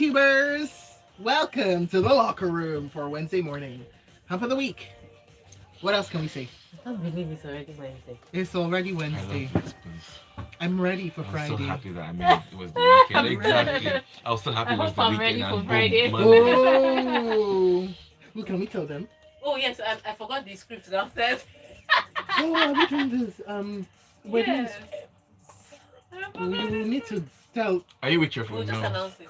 YouTubers! Welcome to the locker room for Wednesday morning. Hump of the week. What else can we say? I can't believe it's already Wednesday. It's already I Wednesday. love it, please. I'm ready for I'm Friday. so happy that it was the weekend. I'm Exactly. ready. I was so happy I it was hope the I'm weekend ready for and Friday. boom, Monday. Oh! Who can we tell them? Oh yes, I forgot the script downstairs. Oh, are we doing this? Wedding. Yes. We need to tell. Are you with your We'll phone just now? announce it.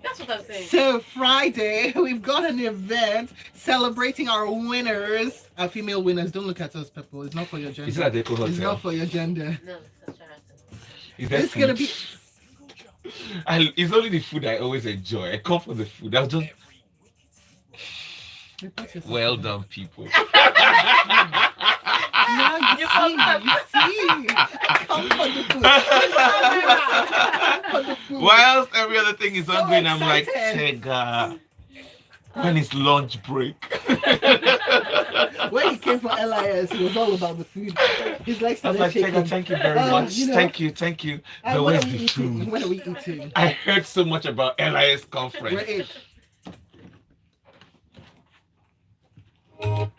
That's what I'm saying. So Friday, we've got an event celebrating our winners, our female winners. Don't look at us, people. It's not for your gender. Is it at the Eco It's Hotel? not for your gender. No, it's a charity. Is there It's food? gonna be. It's only the food I always enjoy. I come for the food. I'll just well done, people. Now you see. I come for the food. I come for the food. Whilst every other thing is So ongoing, I'm like, excited. Tega, when is lunch break? When he came for LIS, it was all about the food. His legs I was started like, shaking. Tega, thank you very much. you know. Thank you. And But what where's are we the eating? food? What are we eating? I heard so much about LIS We're conference. in.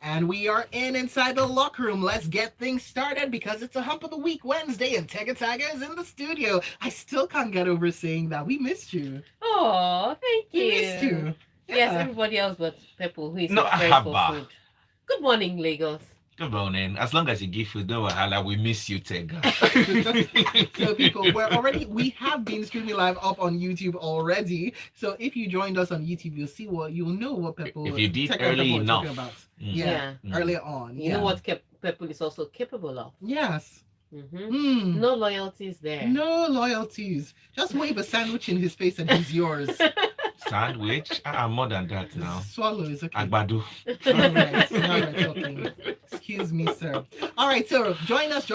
And we are inside the locker room. Let's get things started because it's a hump of the week Wednesday and Tega is in the studio. I still can't get over saying that. We missed you. Oh, thank We you. missed you. Yes, Yeah. everybody else but people who is No, afraid for Abba. food. Good morning, Lagos. Good morning. As long as you give food, no wahala, we miss you, Tega. So people, we have been streaming live up on YouTube already. So if you joined us on YouTube, you'll know what people If you did Tega early were talking enough. about. Mm. Yeah, Mm. earlier on. You know what people is also capable of. Yes. Mm-hmm. No loyalties there. No loyalties. Just wave a sandwich in his face and he's yours. Sandwich? More than that now. Swallow is okay. Agbado. Alright, okay. Excuse me, sir. All right, so join us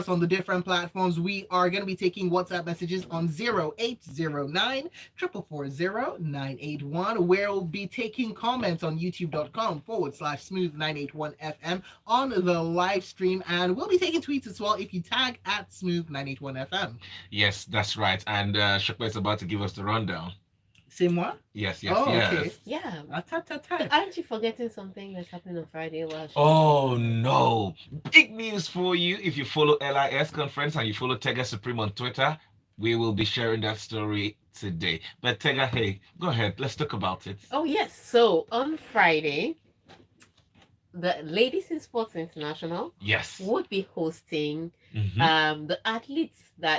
on the different platforms. We are going to be taking WhatsApp messages on 0809 440 981. We'll be taking comments on youtube.com/smooth981fm on the live stream, and we'll be taking tweets as well if you tag at smooth981fm. Yes, that's right. And Shokpa is about to give us the rundown. C'est moi? Yes. Oh, okay. Yeah. Ta. Aren't you forgetting something that's happening on Friday? Oh no! Big news for you. If you follow LIS conference and you follow Tega Supreme on Twitter, we will be sharing that story today. But Tega, hey, go ahead. Let's talk about it. Oh yes. So on Friday, the Ladies in Sports International Yes. would be hosting Mhm. the athletes the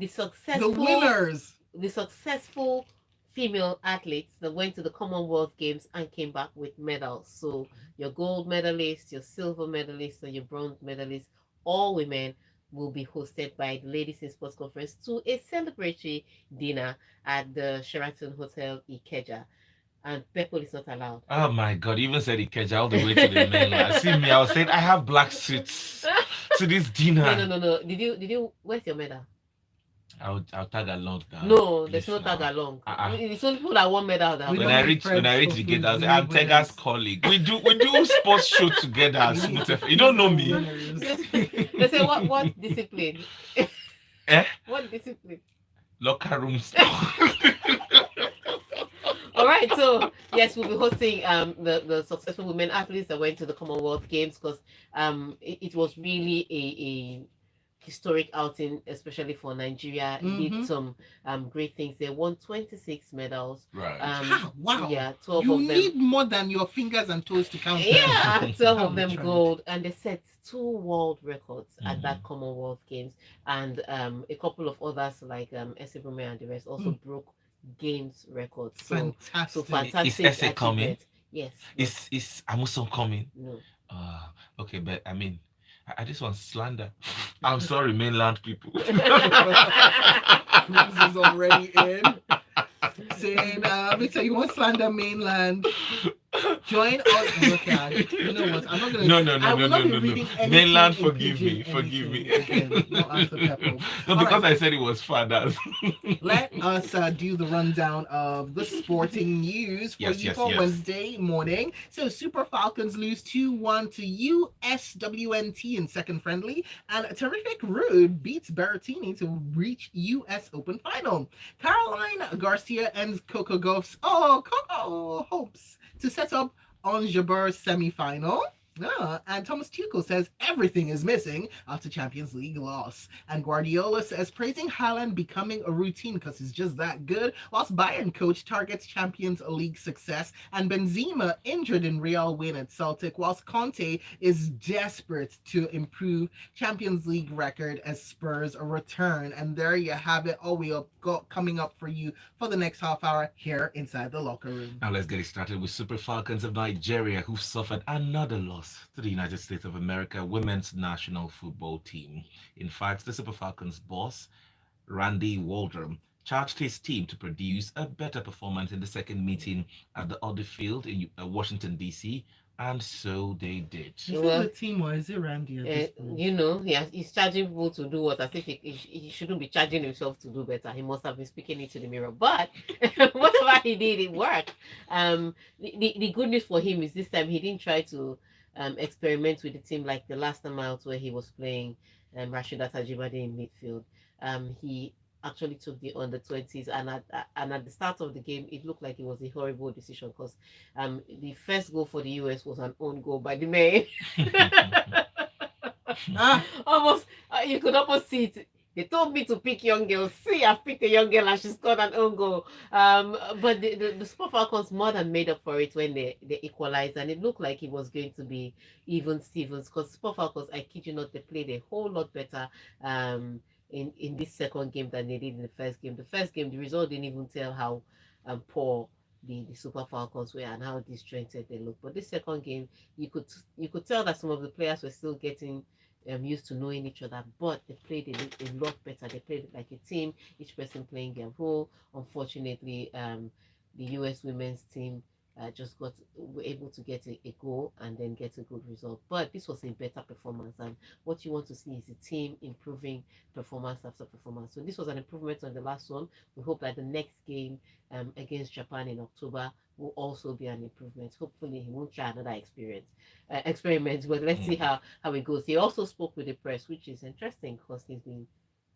successful The winners. successful female athletes that went to the Commonwealth Games and came back with medals. So your gold medalists, your silver medalists, and your bronze medalists, all women, will be hosted by the Ladies in Sports Conference to a celebratory dinner at the Sheraton Hotel Ikeja. And people is not allowed. Oh my God! You even said Ikeja all the way to the mainland. See me, I was saying I have black suits to this dinner. No. Did you? Where's your medal? I'll tag along now. No, there's Please no tag now. along. Uh-uh. It's only people that want medal that We When don't I need reach friends the for gate, food, I'll say we I'm need Tega's winners. colleague. We do sports show together at Smooth FM. You don't know me. Winners. They say what discipline? Eh? What discipline? Locker rooms. All right, so yes, we'll be hosting the successful women athletes that went to the Commonwealth Games because it was really a historic outing, especially for Nigeria. Did some great things. They won 26 medals. Right. Wow. Yeah, 12 You of them. need more than your fingers and toes to count. Yeah, 12 of them That's right. gold, and they set 2 world records at that Commonwealth Games, and a couple of others like Esibume and the rest also broke games records. So Fantastic. fantastic. Is Ese coming? achievement. Yes. Is Amuson coming? No. Okay, but I mean, I just want slander. I'm sorry, mainland people. Cruz is already in. Saying, Victor, you want slander mainland? Join us. Okay, you know what? I'm not gonna. No, no, I no, no, will no, not be no, no. reading anything Mainland, in forgive pidgin me, forgive anything me. again. Not after Peppo. No, All because right. I said it was fathers. Let us do the rundown of the sporting news for Yes, you yes, for yes. Wednesday morning. So, Super Falcons lose 2-1 to USWNT in second friendly, and Terrific Rude beats Berrettini to reach US Open final. Caroline Garcia ends Coco Gauff's Coco hopes to set up on Jaber's semi-final. And Thomas Tuchel says everything is missing after Champions League loss. And Guardiola says praising Haaland becoming a routine because he's just that good, whilst Bayern coach targets Champions League success, and Benzema injured in Real win at Celtic, whilst Conte is desperate to improve Champions League record as Spurs return. And there you have it. All we have got coming up for you for the next half hour here inside the locker room. Now let's get it started with Super Falcons of Nigeria, who suffered another loss to the United States of America women's national football team. In fact, the Super Falcons boss, Randy Waldrum, charged his team to produce a better performance in the second meeting at the Audi Field in Washington, D.C., and so they did. Is it the team or is it Randy at this point? You know, he's charging people to do what, as if he shouldn't be charging himself to do better. He must have been speaking into the mirror. But whatever he did, it worked. The good news for him is this time he didn't try to experiment with the team like the last time out where he was playing Rashida Tajibade in midfield. He actually took the under 20s, and at the start of the game it looked like it was a horrible decision because the first goal for the US was an own goal by the men. Almost you could almost see it. They told me to pick young girls. See, I've picked a young girl and she scored an own goal. But the Super Falcons more than made up for it when they equalized, and it looked like it was going to be even Stevens because Super Falcons, I kid you not, they played a whole lot better in this second game than they did in the first game. The first game, the result didn't even tell how poor the Super Falcons were and how disjointed they looked. But this second game, you could tell that some of the players were still getting used to knowing each other, but they played a lot better. They played like a team, each person playing their role. Unfortunately, the US women's team just were able to get a goal and then get a good result. But this was a better performance, and what you want to see is the team improving performance after performance. So this was an improvement on the last one. We hope that the next game against Japan in October will also be an improvement. Hopefully, he won't try another experiment, but let's see how it goes. He also spoke with the press, which is interesting because he's been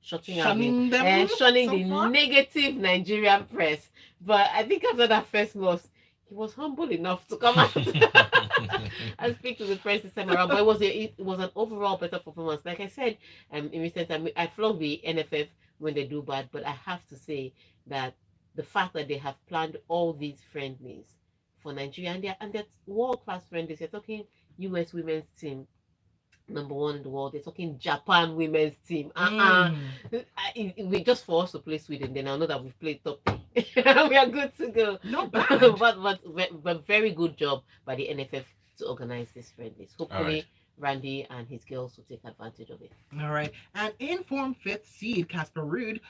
shunning the negative Nigerian press. But I think after that first loss, he was humble enough to come out and speak to the press this time around. But it was an overall better performance. Like I said, in recent time, I flog the NFF when they do bad, but I have to say that the fact that they have planned all these friendlies for Nigeria, and they're world-class friendlies. You're talking US women's team, #1 in the world. They're talking Japan women's team. We just for us to play Sweden, then I know that we've played top 3. We are good to go. Not bad. but very good job by the NFF to organize these friendlies. Hopefully, Randy and his girls will take advantage of it. All right. And in form fifth seed, Casper Ruud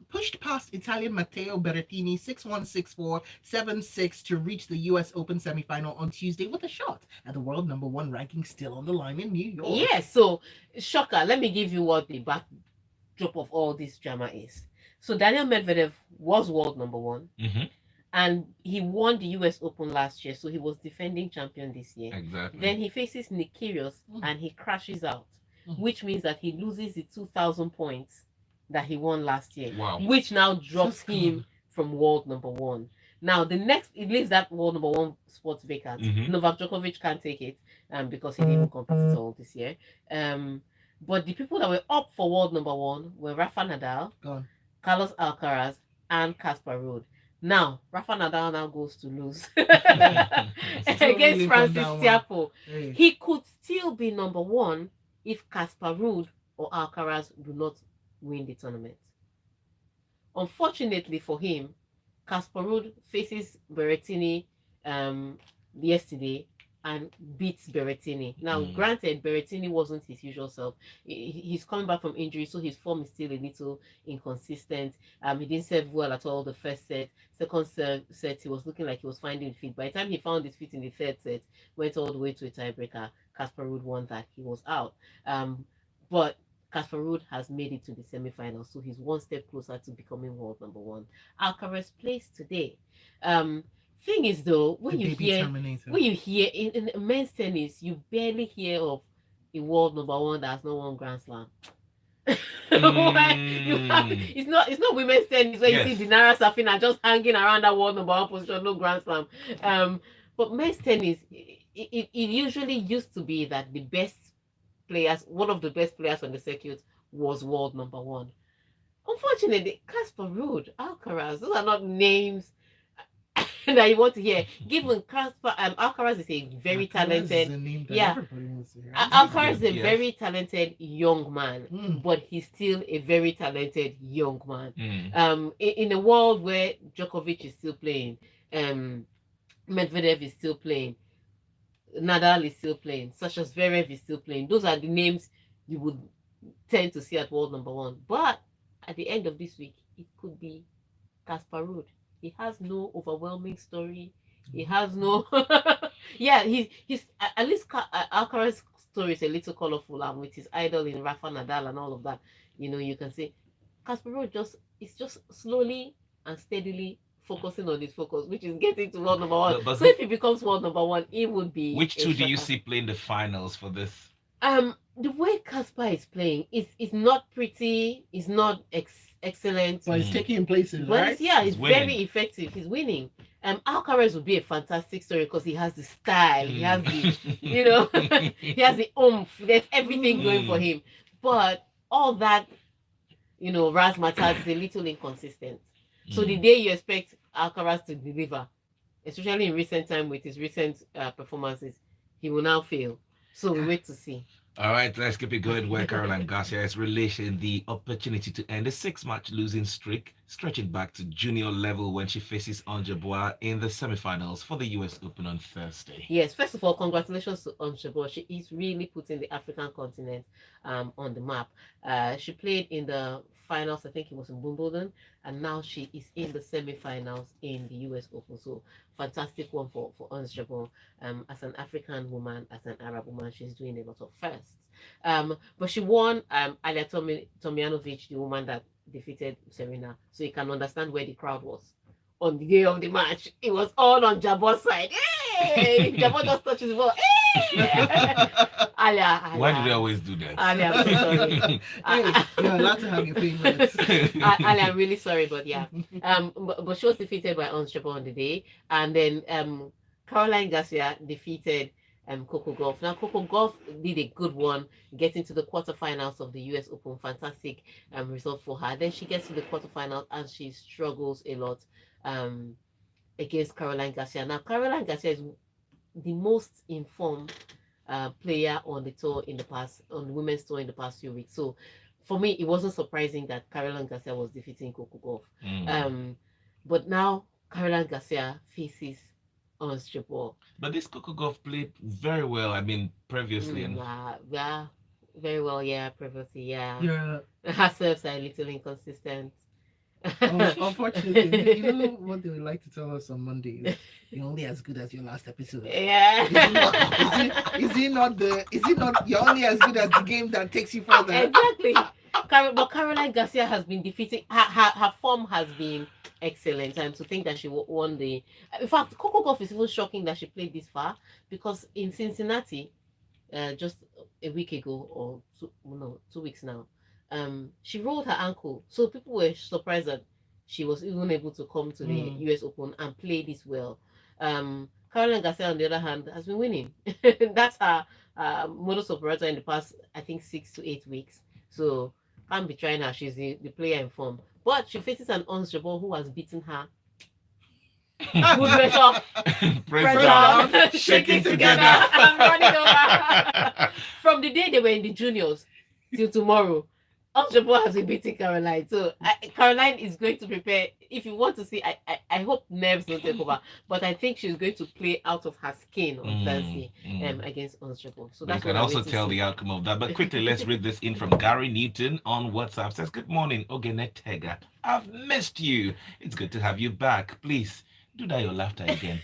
pushed past Italian Matteo Berrettini 6-1, 6-4, 7-6 to reach the US Open semifinal on Tuesday with a shot at the world #1 ranking still on the line in New York. Yes, so shocker. Let me give you what the backdrop of all this drama is. So Daniel Medvedev was world #1. Mm-hmm. And he won the US Open last year, so he was defending champion this year. Exactly. Then he faces Nick Kyrgios and he crashes out, which means that he loses the 2,000 points that he won last year, which now drops him from world #1. Now the next, it leaves that world #1 spot vacant. Novak Djokovic can't take it because he didn't even compete at all this year. But the people that were up for world #1 were Rafa Nadal, Carlos Alcaraz, and Casper Ruud. Now, Rafa Nadal now goes to lose against Francis Tiafoe. Hey. He could still be #1 if Casper Ruud or Alcaraz do not win the tournament. Unfortunately for him, Casper Ruud faces Berrettini yesterday, and beats Berrettini. Now, Mm. granted, Berrettini wasn't his usual self. He's coming back from injury, so his form is still a little inconsistent. He didn't serve well at all the first set. Second set, he was looking like he was finding feet. By the time he found his feet in the third set, went all the way to a tiebreaker. Casper Ruud won that. He was out. But Casper Ruud has made it to the semi-finals, so he's one step closer to becoming world number one. Alcaraz plays today. Thing is though, when you hear in men's tennis, you barely hear of a world number one that has not won Grand Slam. It's not women's tennis where Yes. you see Dinara Safina just hanging around that world number one position, no Grand Slam. But men's tennis, it usually used to be that the best players, one of the best players on the circuit, was world number one. Unfortunately, Casper Ruud, Alcaraz, those are not names that you want to hear. Given Casper, Alcaraz is a very talented. Alcaraz is a very talented young man, but he's still a very talented young man. In a world where Djokovic is still playing, Medvedev is still playing, Nadal is still playing, Sasha Zverev is still playing. Those are the names you would tend to see at world number one. But at the end of this week, it could be Casper Ruud. He has no overwhelming story. He has no he's at least Alcaraz's story is a little colorful, and with his idol in Rafa Nadal and all of that, you can see Casper Ruud is just slowly and steadily focusing on his focus, which is getting to world number one. But so if he becomes world number one, it would be. Which two do you see playing the finals for this? The way Casper is playing is not pretty, it's not excellent. But he's taking places, right? He's very effective. He's winning. Alcaraz would be a fantastic story because he has the style, he has the, he has the oomph. There's everything going for him. But all that, razzmatazz is a little inconsistent. So the day you expect Alcaraz to deliver, especially in recent time with his recent performances, he will now fail. So we wait to see. All right, let's keep it going where Caroline Garcia is relishing the opportunity to end a 6-match losing streak, stretching back to junior level when she faces Ons Jabeur in the semifinals for the US Open on Thursday. Yes, first of all, congratulations to Ons Jabeur. She is really putting the African continent on the map. She played in the finals, I think it was in Wimbledon, and now she is in the semifinals in the US Open. So fantastic one for Ons Jabeur. As an African woman, as an Arab woman, she's doing a lot of firsts. But she won Alia Tomjanovic, the woman that defeated Serena. So you can understand where the crowd was on the day of the match. It was all on Jabeur's side. Hey! Jabeur just touches the ball. Hey! Alia. Why do they always do that? Alia, I'm so sorry. You're allowed to have your favorites. Alia, I'm really sorry, but yeah. But she was defeated by Ons Jabeur on the day, and then Caroline Garcia defeated Coco Gauff. Now Coco Gauff did a good one, getting to the quarterfinals of the US Open. Fantastic result for her. Then she gets to the quarterfinals and she struggles a lot against Caroline Garcia. Now Caroline Garcia is the most informed player on the tour on the women's tour in the past few weeks. So for me, it wasn't surprising that Caroline Garcia was defeating Coco Gauff. But now Caroline Garcia faces Ons Jabeur. But this Coco Gauff played very well. I mean, previously. Yeah, very well. Yeah, previously. Yeah. Her serves are a little inconsistent. Unfortunately, you know what they would like to tell us on Mondays? You're only as good as your last episode. Yeah. Is it not you're only as good as the game that takes you further? Exactly. But Caroline Garcia has been defeating. Her form has been excellent. And to think that she won the. In fact, Coco Gauff is even shocking that she played this far, because in Cincinnati, just a week ago or 2 weeks now, she rolled her ankle. So people were surprised that she was even able to come to the US Open and play this well. Caroline Garcia, on the other hand, has been winning. That's her modus operandi in the past, I think, 6 to 8 weeks. So can't be trying her. She's the player in form. But she faces an Ons Jabeur who has beaten her. Good measure. Press down, Shaking together. I'm running over. From the day they were in the juniors till tomorrow, Ons Jabeur has been beating Caroline. So Caroline is going to prepare. If you want to see, I I hope nerves don't take over, but I think she's going to play out of her skin on Thursday against Unstoppable. So But you that's can what I also wait to tell see. the outcome of that. But quickly, let's read this in from Gary Newton on WhatsApp. Says, good morning, Ogene Tega. I've missed you. It's good to have you back. Please, do that your laughter again.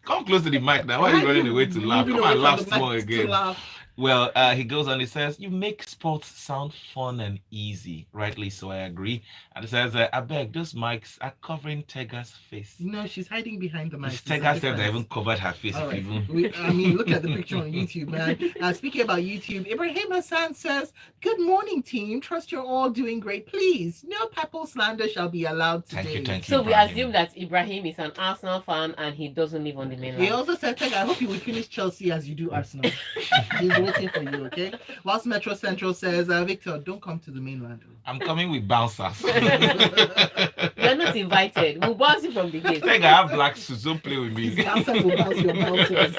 Come close to the mic now. Why are you running away to laugh? Come and laugh small again. Well, he goes on, he says, you make sports sound fun and easy. Rightly so, I agree. And he says, I beg, those mics are covering Tega's face. No, she's hiding behind the mic. Tega said they even covered her face. All right. Even... I mean, look at the picture on YouTube, man. Speaking about YouTube, Ibrahim Hassan says, good morning, team. Trust you're all doing great. Please, no papal slander shall be allowed today. Thank you, So we Ibrahim. assume that Ibrahim is an Arsenal fan and he doesn't live on the mainland. He also said, Tega, I hope you will finish Chelsea as you do Arsenal. He's waiting for you, okay? Whilst Metro Central says, Victor, don't come to the mainland. I'm coming with bouncers. You're not invited. We'll bounce you from the gate. I think I have black suits. Don't play with me. Bouncers will bounce your bouncers.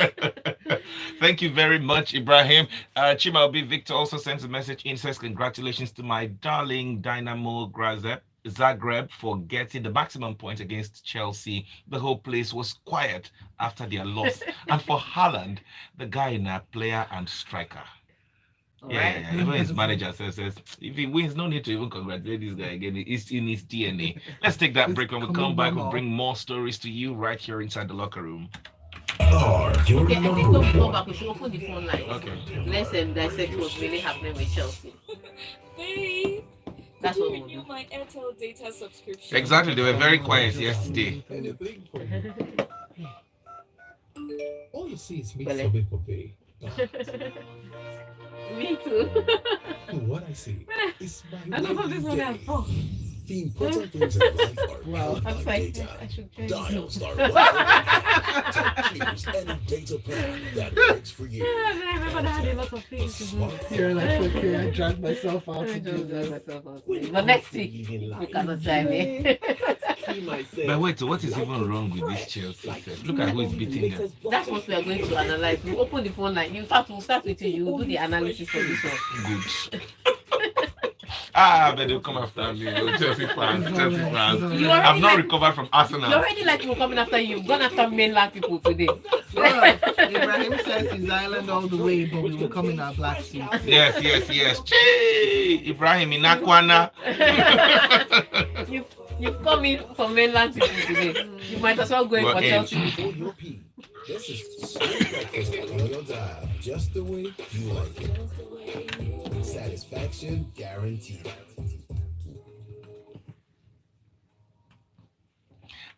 Thank you very much, Ibrahim. Chima Obi Victor also sends a message in, says, congratulations to my darling Dynamo Zagreb for getting the maximum point against Chelsea. The whole place was quiet after their loss. And for Haaland, the guy in a player and striker. Yeah. Even his manager says, if he wins, no need to even congratulate this guy again. It's in his DNA. Let's take that break. When we come back, we'll bring more stories to you right here inside the locker room. Okay, I think when we come back, we should open the phone line. Okay. Let's dissect what's really happening with Chelsea. Babe, That's what we'll renew do. my Airtel data subscription. Exactly. They were very quiet yesterday. Anything for you. All you see is me Well, sobbing for pay. Me too. What I see is my I don't know this one at all. The important things in life are Wow. I'm like like, data. I should tell Dial you. star 1 to choose any data plan that works for you. I remember that I had a lot of things to do. You're like, okay, I dragged myself out to I do don't know this. myself out today. But next week, we cannot drive in. But wait, so what is even wrong with this Chelsea set? Look at who is beating them. That's what we are going to analyze. We'll open the phone line. In fact, we'll start with you. You will do the analysis for this one. Good. But they'll come after me. Oh, Chelsea fans. You already I've not like- recovered from Arsenal. You're already like we're coming after you. You've gone after mainland people today. Well, Ibrahim says he's island all the way, but we will come in our black suits. Yes. Chee! Ibrahim Inakwana. You've come in for mainland people today. You might as well go in Well, for Chelsea. For your pee. This is sweet breakfast on your dial, just the way you like it. Satisfaction guaranteed.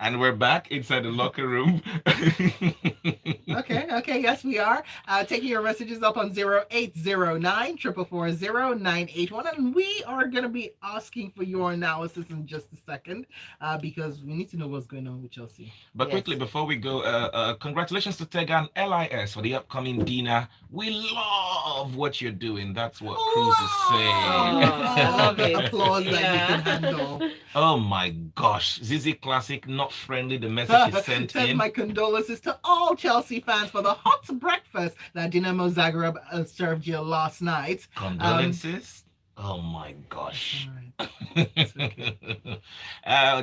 And we're back inside the locker room. Okay, yes, we are. Taking your messages up on 0809 444 0981. And we are going to be asking for your analysis in just a second because we need to know what's going on with Chelsea. But Yes. quickly, before we go, congratulations to Tega and LIS for the upcoming dinner. We love what you're doing. That's what Cruz is saying. I love it. Applause that Yeah. you can handle. Oh my gosh. Zizi Classic, not friendly. The message is sent Says in. my condolences to all Chelsea fans for the hot breakfast that Dinamo Zagreb served you last night. Condolences? Oh my gosh. All right. It's okay.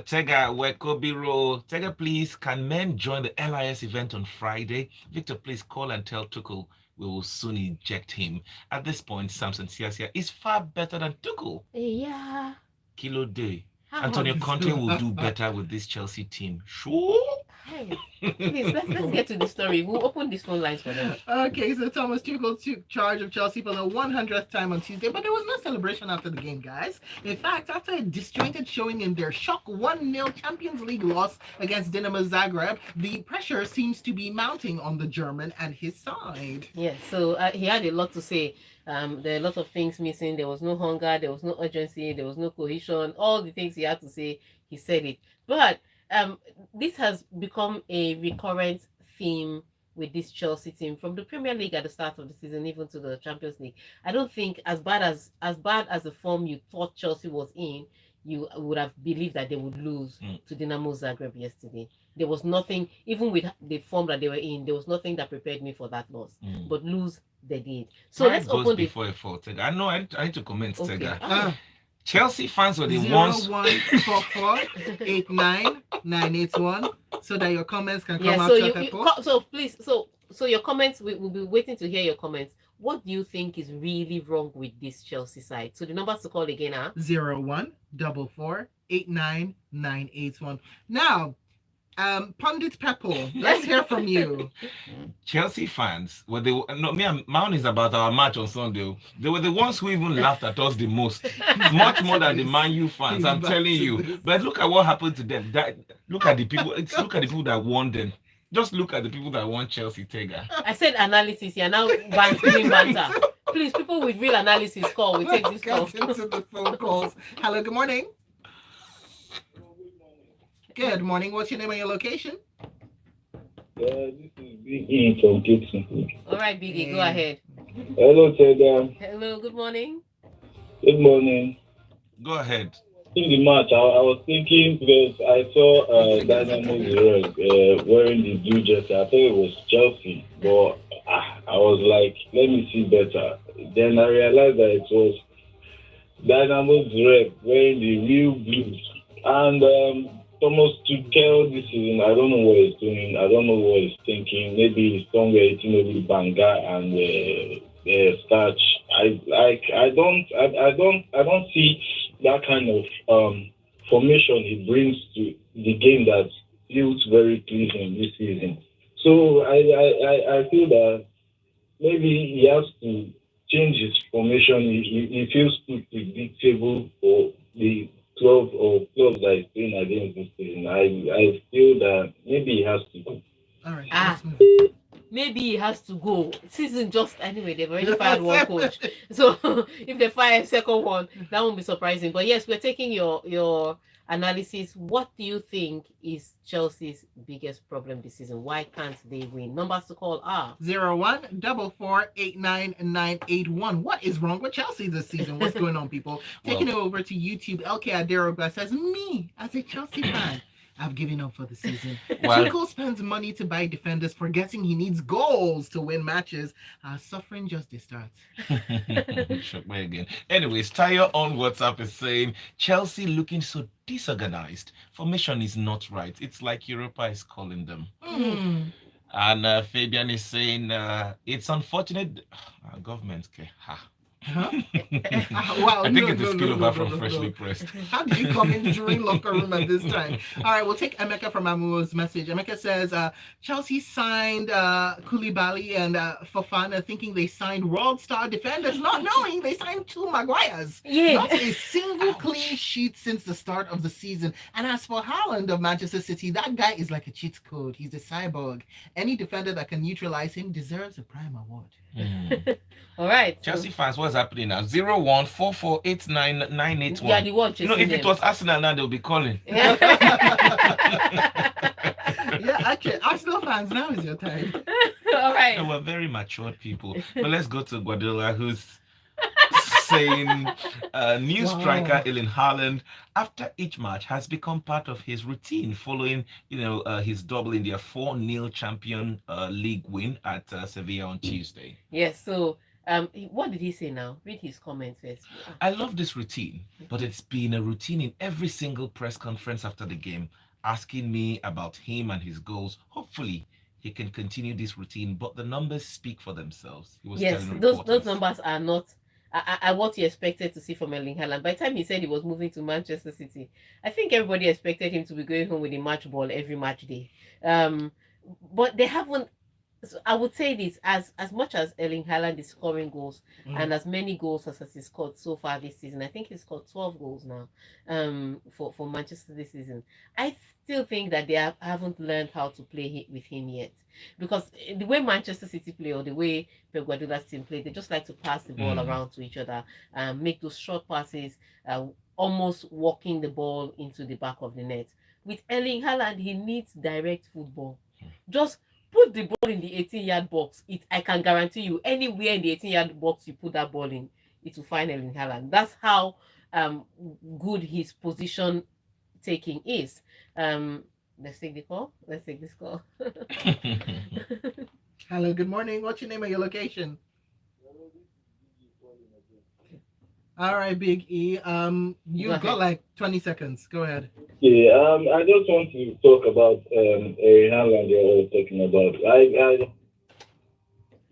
Tega, Wekobiro. Tega, please, can men join the LIS event on Friday? Victor, please call and tell Tuchel we will soon eject him. At this point, Samson Siasia is far better than Tuchel. Yeah. Kilo Day. How Antonio is Conte it? will do better with this Chelsea team. Sure. Hey, please, let's get to the story. We'll open these phone lines for them. Okay, so Thomas Tuchel took charge of Chelsea for the 100th time on Tuesday, but there was no celebration after the game, guys. In fact, after a disjointed showing in their shock 1-0 Champions League loss against Dinamo Zagreb, the pressure seems to be mounting on the German and his side. Yeah, so he had a lot to say. There are a lot of things missing. There was no hunger, there was no urgency, there was no cohesion. All the things he had to say, he said it. But this has become a recurrent theme with this Chelsea team from the Premier League at the start of the season, even to the Champions League. I don't think as bad as the form you thought Chelsea was in, you would have believed that they would lose to Dinamo Zagreb yesterday. There was nothing, even with the form that they were in, there was nothing that prepared me for that loss. But lose, they did. So Mine let's goes open the. before a fault. Tega. I know. I need to comment, Okay. Tega. Ah, Chelsea fans were the ones. 014489 981 so that your comments can come Yeah, out so to so please, so your comments, we'll be waiting to hear your comments. What do you think is really wrong with this Chelsea side? So the numbers to call again are 01448991. Now, Pundit Pepple, let's hear from you. Chelsea fans, were they no me and mine is about our match on Sunday. Oh. They were the ones who even laughed at us the most, much more than the Man U fans. I'm telling you. But look at what happened to them. Look at the people. Look at the people that won them. Just look at the people that won Chelsea, Tega. I said analysis. You're now doing banter. Please, people with real analysis, call. We take this call. Get into the phone calls. Hello, good morning. Good morning. What's your name and your location? This is Big E from Gibson. All right, Biggie, go ahead. Hello, Tega. Hello, good morning. Good morning. Go ahead. In the match, I was thinking because I saw Dynamo Zagreb wearing the blue jersey. I thought it was Chelsea, but I was like, let me see better. Then I realized that it was Dynamo Zagreb wearing the real blues. And Thomas Tuchel this season, I don't know what he's doing. I don't know what he's thinking. Maybe he's somewhere eating maybe banga and starch. I don't see that kind of formation he brings to the game that feels very pleasing this season. So I feel that maybe he has to change his formation. He feels too predictable for the 12 or clubs that he's playing against this season. I feel that maybe he has to go. All right. Ah. let's move. Maybe he has to go. Season just anyway, they've already fired one coach. So if they fire a second one, that won't be surprising. But yes, we're taking your analysis. What do you think is Chelsea's biggest problem this season? Why can't they win? Numbers to call are 01448991. What is wrong with Chelsea this season? What's going on, people? Taking it over to YouTube. LK Aderogba says, me as a Chelsea fan, I've given up for the season. Well- Tuchel spends money to buy defenders, forgetting he needs goals to win matches. Suffering just starts. Shook me again. Anyways, Tayo on WhatsApp is saying Chelsea looking so disorganized. Formation is not right. It's like Europa is calling them. And Fabian is saying it's unfortunate. Government, okay. Huh? I think it's a spillover from Freshly Pressed. How did you come in during locker room at this time? All right, we'll take Emeka from Amuo's message. Emeka says Chelsea signed Koulibaly and Fofana thinking they signed world star defenders, not knowing they signed two Maguires. Yeah. Not a single clean sheet since the start of the season. And as for Haaland of Manchester City, that guy is like a cheat code. He's a cyborg. Any defender that can neutralize him deserves a prime award. All right. Chelsea fans, what's happening now? 0144899181. Yeah, the one If it was Arsenal now, they'll be calling. Yeah, actually, Arsenal fans, now is your time. All right. We're very matured people. But let's go to Guardiola, who's saying new striker Erling Haaland, after each match, has become part of his routine following, his double in their 4-0 champion league win at Sevilla on Tuesday. Yes. So, what did he say now? Read his comments first. I love this routine, but it's been a routine in every single press conference after the game, asking me about him and his goals. Hopefully, he can continue this routine, but the numbers speak for themselves. He was telling those reporters. numbers are not what you expected to see from Erling Haaland. By the time he said he was moving to Manchester City, I think everybody expected him to be going home with a match ball every match day. But they haven't. So I would say this, as much as Erling Haaland is scoring goals and as many goals as he's scored so far this season, I think he's scored 12 goals now for Manchester this season. I still think that they haven't learned how to play with him yet, because the way Manchester City play or the way Pep Guardiola's team play, they just like to pass the ball around to each other and make those short passes, almost walking the ball into the back of the net. With Erling Haaland, he needs direct football. Just put the ball in the 18-yard box. I can guarantee you, anywhere in the 18-yard box you put that ball in, it will find Erling Haaland. That's how good his position taking is. Let's take the call. Let's take this call. Hello, good morning. What's your name and your location? All right, Big E. Go You've got ahead. like 20 seconds. Go ahead. Yeah, I just want to talk about Aaron Haaland you're all talking about.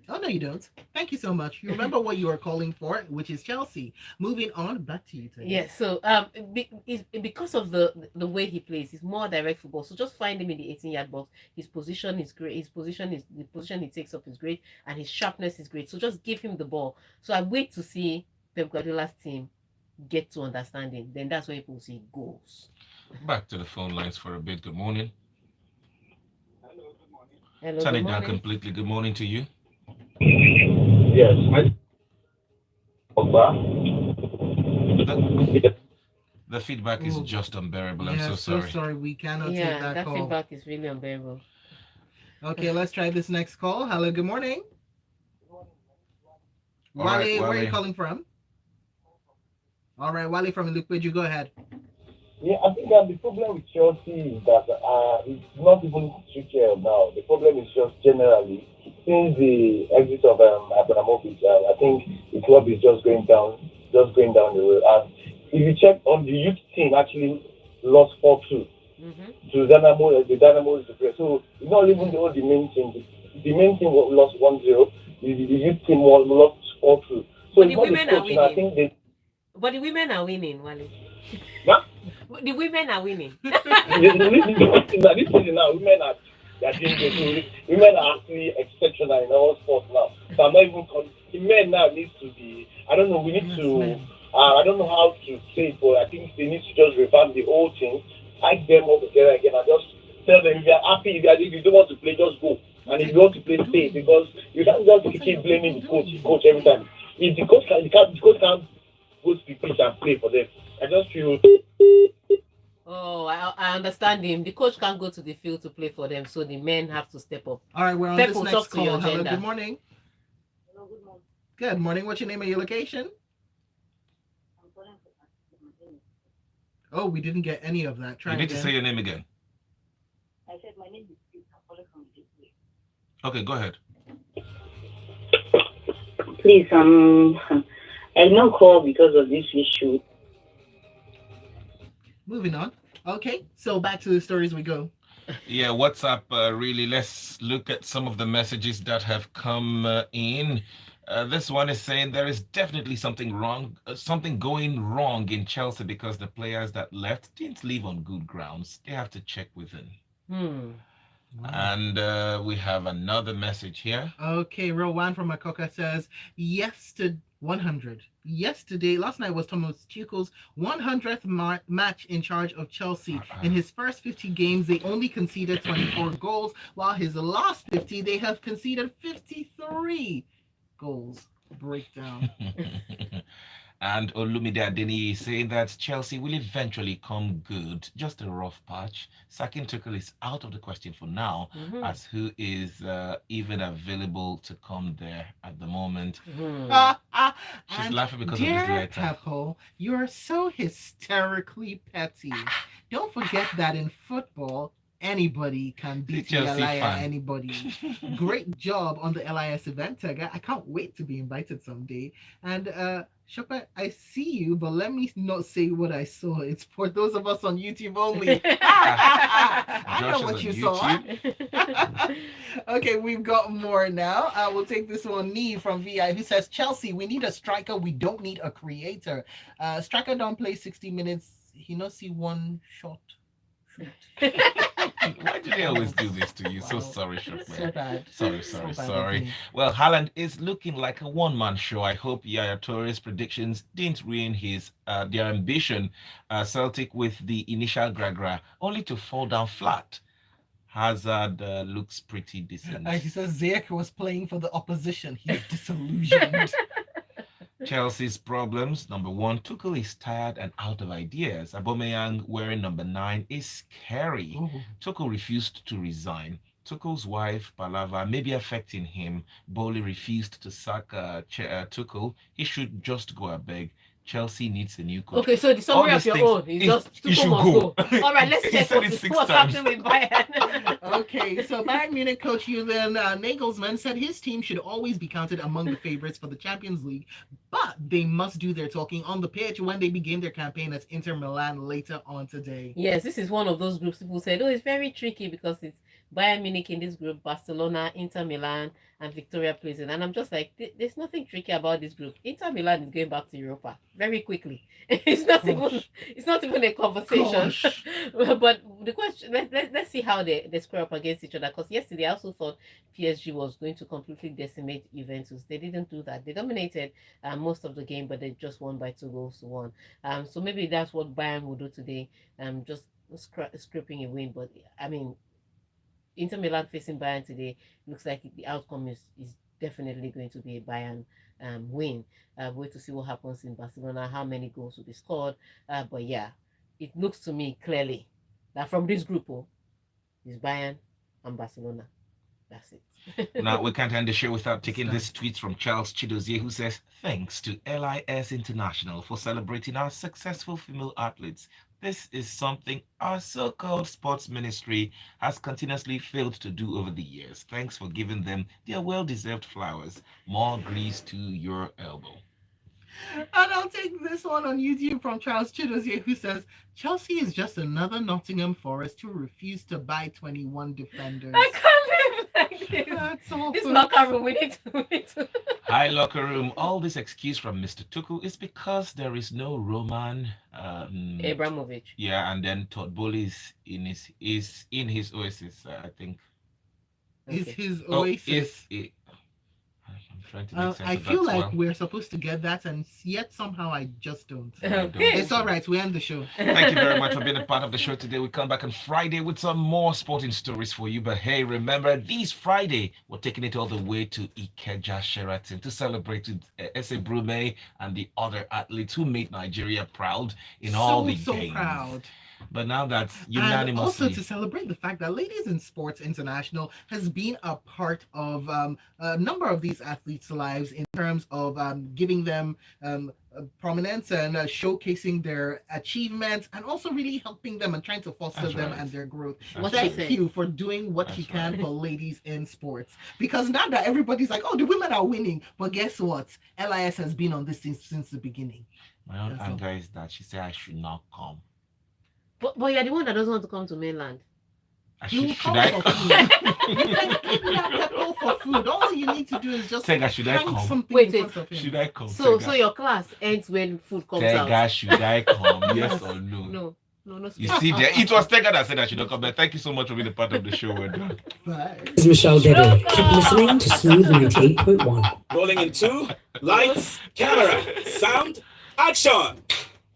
Oh, no, you don't. Thank you so much. You remember what you are calling for, which is Chelsea. Moving on, back to you, Taylor. Yes, so because of the way he plays, he's more direct football. So just find him in the 18-yard box. His position is great. His position is the position he takes up is great, and his sharpness is great. So just give him the ball. So I wait to see Pep Guardiola's team get to understand him. Then that's where people see goals. Back to the phone lines for a bit. Good morning. Hello, Turn good it down morning. completely. Good morning to you. Yes, my Pogba. The, the feedback is Oh, just unbearable. I'm yeah, so so sorry. sorry. We cannot take Yeah, that that call. feedback is really unbearable. Okay, let's try this next call. Hello, good morning. All right, Wale, where are you Wale. calling from? All right, Wale from Ilukweju, go ahead. Yeah, I think that the problem with Chelsea is that it's not even Tuchel now. The problem is just generally since the exit of Abramovich, I think the club is just going down the road. And if you check on the youth team, actually lost 4-2 Mm-hmm. to Dynamo. The Dynamo is the player. So it's not even the main team. The main team lost 1-0. The youth team lost 4-2. So But it's the not the women are coach. And I winning. think they. But the women are winning, Wale. Nah, The women are winning. this season now, women are doing good. So women are actually exceptional in all sports now. So I'm not even. The men now needs to be. I don't know. We need Yes, to. ma'am. I don't know how to say it, but I think they need to just revamp the whole thing, hype them up together again, and just tell them if you're happy, if you don't want to play, just go. What And are if you your want to play, people stay. doing? Because you can't just What are keep your people blaming the doing? coach every time. If the coach can't go to the pitch and play for them, I just feel. Oh, I understand him. The coach can't go to the field to play for them, so the men have to step up. All right, we're on Pep this will next talk to your call. Hello, good gender. morning. Good morning. What's your name and your location? Oh, we didn't get any of that. You Try need to say again. your name again. Okay, go ahead. Please, I no call because of this issue. Moving on. Okay, so back to the stories we go. Yeah, WhatsApp, really, let's look at some of the messages that have come in. This one is saying there is definitely something wrong, something going wrong in Chelsea because the players that left didn't leave on good grounds. They have to check within. Hmm. Wow. And we have another message here. Okay, Rowan from Makoka says, yesterday, 100. Yesterday, last night was Thomas Tuchel's 100th match in charge of Chelsea. In his first 50 games, they only conceded 24 goals, while his last 50, they have conceded 53 goals. Breakdown. And Olumide Adeni is saying that Chelsea will eventually come good. Just a rough patch. Sacking Tuchel is out of the question for now, Mhm. as who is even available to come there at the moment. Hmm. She's And laughing because of this dear letter. Capo, you're so hysterically petty. Don't forget that in football, anybody can beat the Chelsea LIS fan. anybody. Great job on the LIS event, Tega. I can't wait to be invited someday. And Shopper, I see you, but let me not say what I saw. It's for those of us on YouTube only. I know Josh is what on you saw. YouTube. Okay, we've got more now. We'll take this one. Nee from VI who says, Chelsea, we need a striker. We don't need a creator. Striker don't play 60 minutes. He not see one shot. Why do they always do this to you? So Wow. sorry, So Shopman. bad. Sorry, So sorry, bad of sorry. me. Well, Haaland is looking like a one-man show. I hope Yaya Torres' predictions didn't ruin their ambition. Celtic with the initial gragra, only to fall down flat. Hazard looks pretty decent. He says Ziyech was playing for the opposition. He's disillusioned. Chelsea's problems. Number one, Tuchel is tired and out of ideas. Aubameyang wearing number 9 is scary. Ooh. Tuchel refused to resign. Tuchel's wife, Palava, may be affecting him. Bowley refused to sack Tuchel. He should just go a beg. Chelsea needs a new coach. Okay, so the summary All of these your things, own is it- just it Tuchel should must go. go. All right, let's He check said what, it 6 what's times. happening with Bayern. Okay, so Bayern Munich coach Julian Nagelsmann said his team should always be counted among the favorites for the Champions League, but they must do their talking on the pitch when they begin their campaign at Inter Milan later on today. Yes, this is one of those groups people said, oh, it's very tricky because it's Bayern Munich in this group, Barcelona, Inter Milan, and Victoria plays in. And I'm just like, there's nothing tricky about this group. Inter Milan is going back to Europa very quickly. It's not even a conversation. Gosh. But the question, let's see how they square up against each other. Because yesterday I also thought PSG was going to completely decimate Juventus. They didn't do that. They dominated most of the game, but they just won by 2-1. So maybe that's what Bayern will do today. Just scraping a win. But I mean, Inter Milan facing Bayern today looks like the outcome is definitely going to be a Bayern win. Wait to see what happens in Barcelona, how many goals will be scored. But yeah, it looks to me clearly that from this group, is Bayern and Barcelona. That's it. Now, we can't end the show without taking this tweet from Charles Chidozie, who says, thanks to LIS International for celebrating our successful female athletes. This is something our so-called sports ministry has continuously failed to do over the years. Thanks for giving them their well-deserved flowers. More grease to your elbow. And I'll take this one on YouTube from Charles Chidozie, who says, Chelsea is just another Nottingham Forest who refused to buy 21 defenders. I can't live like this. That's awful. This locker room, we need to. Hi, locker room. All this excuse from Mr. Tuchel is because there is no Roman Abramovich. Yeah, and then Todd Bowley is in his oasis, I think. Is Okay. his Oh, oasis. I'm trying to make sense I of that feel like as well. we're supposed to get that, and yet somehow I just don't. Okay. It's all right. We end the show. Thank you very much for being a part of the show today. We come back on Friday with some more sporting stories for you. But hey, remember, this Friday, we're taking it all the way to Ikeja Sheraton to celebrate with Ese Brume and the other athletes who made Nigeria proud in all the so games. proud. But now that's And unanimously. also to celebrate the fact that Ladies in Sports International has been a part of a number of these athletes' lives in terms of giving them prominence and showcasing their achievements, and also really helping them and trying to foster That's them right. and their growth. That's Thank right. you for doing what That's you can right. for ladies in sports. Because now that everybody's like, oh, the women are winning. But guess what? LIS has been on this since the beginning. My own That's all. anger is that she said I should not come. But you're the one that doesn't want to come to mainland. You Should come I for come? food. You can kidnap people for food. All you need to do is just Tega, should I hang come? something Wait, in front of him. Should I come? So Tega? your class ends when food comes Tega, out. should I come? Yes or no? No. You see there, it was Tega that said I should not come. But thank you so much for being a part of the show. We're done. Bye. This is Michelle Geddy. Keep listening to Smooth 98.1. Rolling in 2, lights, camera, sound, action.